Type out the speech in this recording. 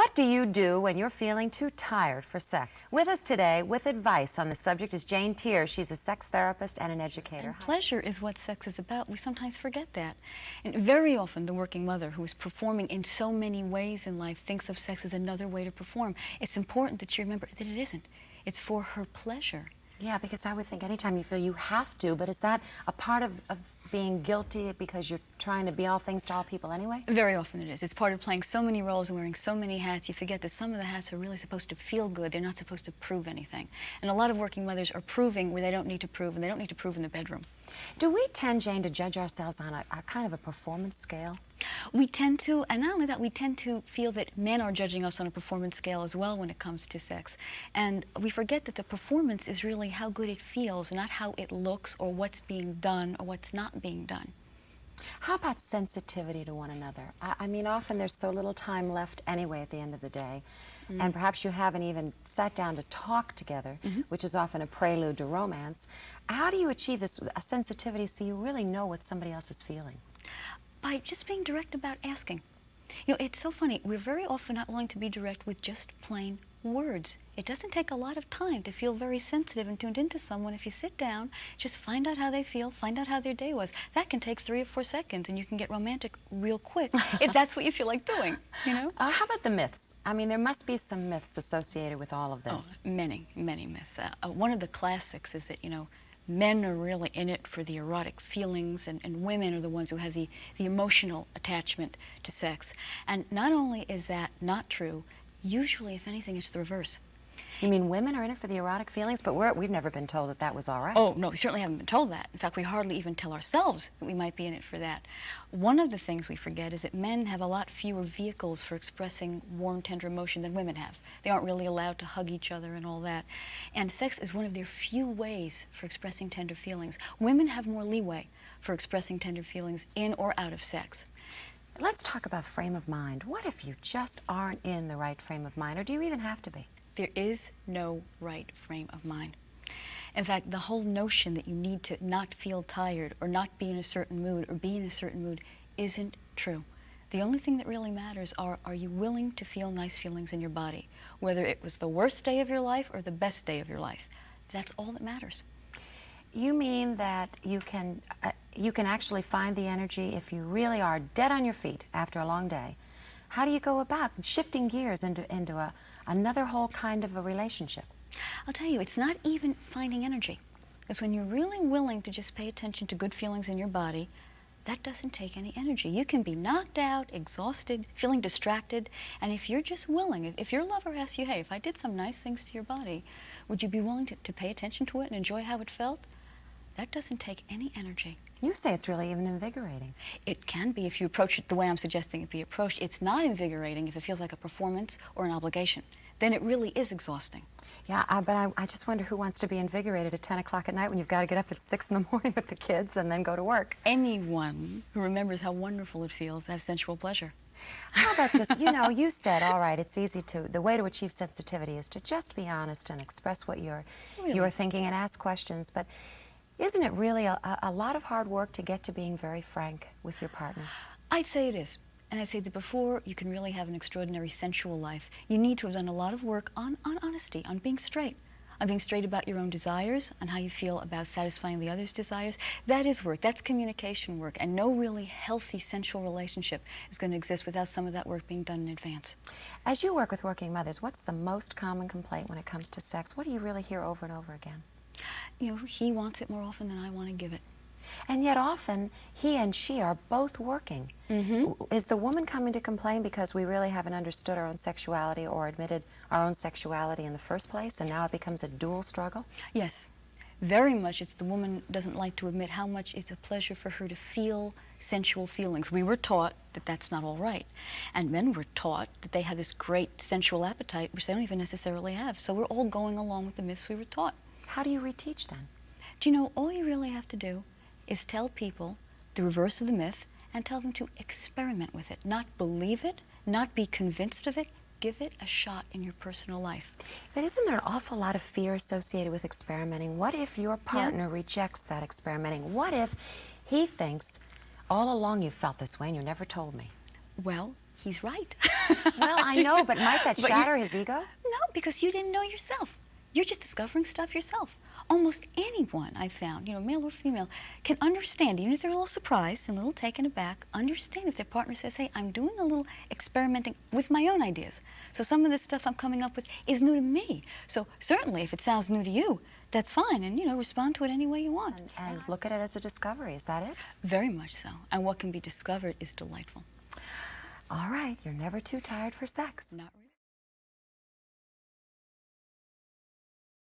What do you do when you're feeling too tired for sex? With us today with advice on the subject is Jane Tier. She's a sex therapist and an educator. And pleasure is what sex is about. We sometimes forget that. And very often the working mother who is performing in so many ways in life thinks of sex as another way to perform. It's important that you remember that it isn't. It's for her pleasure. Yeah, because I would think anytime you feel you have to, but is that a part of being guilty because you're trying to be all things to all people anyway? Very often it is. It's part of playing so many roles and wearing so many hats. You forget that some of the hats are really supposed to feel good. They're not supposed to prove anything. And a lot of working mothers are proving where they don't need to prove, and they don't need to prove in the bedroom. Do we tend, Jane, to judge ourselves on a kind of a performance scale? We tend to, and not only that, we tend to feel that men are judging us on a performance scale as well when it comes to sex. And we forget that the performance is really how good it feels, not how it looks or what's being done or what's not being done. How about sensitivity to one another? I mean, often there's so little time left anyway at the end of the day, and perhaps you haven't even sat down to talk together, which is often a prelude to romance. How do you achieve this a sensitivity so you really know what somebody else is feeling? By just being direct about asking. You know, it's so funny. We're very often not willing to be direct with just plain words. It doesn't take a lot of time to feel very sensitive and tuned into someone. If you sit down, just find out how they feel, find out how their day was. That can take 3 or 4 seconds, and you can get romantic real quick if that's what you feel like doing, you know? How about the myths? I mean, there must be some myths associated with all of this. Oh, many, many myths. One of the classics is that, you know, men are really in it for the erotic feelings, and women are the ones who have the emotional attachment to sex. And not only is that not true, usually, if anything, it's the reverse. You mean women are in it for the erotic feelings, but we've never been told that that was all right. Oh, no, we certainly haven't been told that. In fact, we hardly even tell ourselves that we might be in it for that. One of the things we forget is that men have a lot fewer vehicles for expressing warm, tender emotion than women have. They aren't really allowed to hug each other and all that. And sex is one of their few ways for expressing tender feelings. Women have more leeway for expressing tender feelings in or out of sex. Let's talk about frame of mind. What if you just aren't in the right frame of mind, or do you even have to be? There is no right frame of mind. In fact, the whole notion that you need to not feel tired or not be in a certain mood or be in a certain mood isn't true. The only thing that really matters are you willing to feel nice feelings in your body, whether it was the worst day of your life or the best day of your life. That's all that matters. You mean that you can actually find the energy if you really are dead on your feet after a long day? How do you go about shifting gears into another whole kind of a relationship? I'll tell you, it's not even finding energy. It's when you're really willing to just pay attention to good feelings in your body, that doesn't take any energy. You can be knocked out, exhausted, feeling distracted, and if you're just willing, if your lover asks you, hey, if I did some nice things to your body, would you be willing to pay attention to it and enjoy how it felt? That doesn't take any energy. You say it's really even invigorating. It can be if you approach it the way I'm suggesting it be approached. It's not invigorating if it feels like a performance or an obligation. Then it really is exhausting. Yeah, but I just wonder who wants to be invigorated at 10 o'clock at night when you've got to get up at 6 in the morning with the kids and then go to work. Anyone who remembers how wonderful it feels to have sensual pleasure. How about just, you know, you said, all right, it's easy the way to achieve sensitivity is to just be honest and express what you're thinking and ask questions, but isn't it really a lot of hard work to get to being very frank with your partner? I'd say it is. And I'd say that before you can really have an extraordinary sensual life, you need to have done a lot of work on honesty, on being straight about your own desires, on how you feel about satisfying the other's desires. That is work. That's communication work. And no really healthy sensual relationship is going to exist without some of that work being done in advance. As you work with working mothers, what's the most common complaint when it comes to sex? What do you really hear over and over again? You know, he wants it more often than I want to give it. And yet often, he and she are both working. Is the woman coming to complain because we really haven't understood our own sexuality or admitted our own sexuality in the first place, and now it becomes a dual struggle? Yes, very much. It's the woman doesn't like to admit how much it's a pleasure for her to feel sensual feelings. We were taught that that's not all right. And men were taught that they have this great sensual appetite, which they don't even necessarily have. So we're all going along with the myths we were taught. How do you reteach then? Do you know, all you really have to do is tell people the reverse of the myth and tell them to experiment with it, not believe it, not be convinced of it. Give it a shot in your personal life. But isn't there an awful lot of fear associated with experimenting? What if your partner rejects that experimenting? What if he thinks, all along you felt this way and you never told me? Well, he's right. Well, I I know, but might that But shatter his ego? No, because you didn't know yourself. You're just discovering stuff yourself. Almost anyone I've found, male or female, can understand, even if they're a little surprised and a little taken aback, understand if their partner says, hey, I'm doing a little experimenting with my own ideas. So some of this stuff I'm coming up with is new to me. So certainly if it sounds new to you, that's fine, and respond to it any way you want. And look at it as a discovery, is that it? Very much so. And what can be discovered is delightful. All right, you're never too tired for sex. Not really.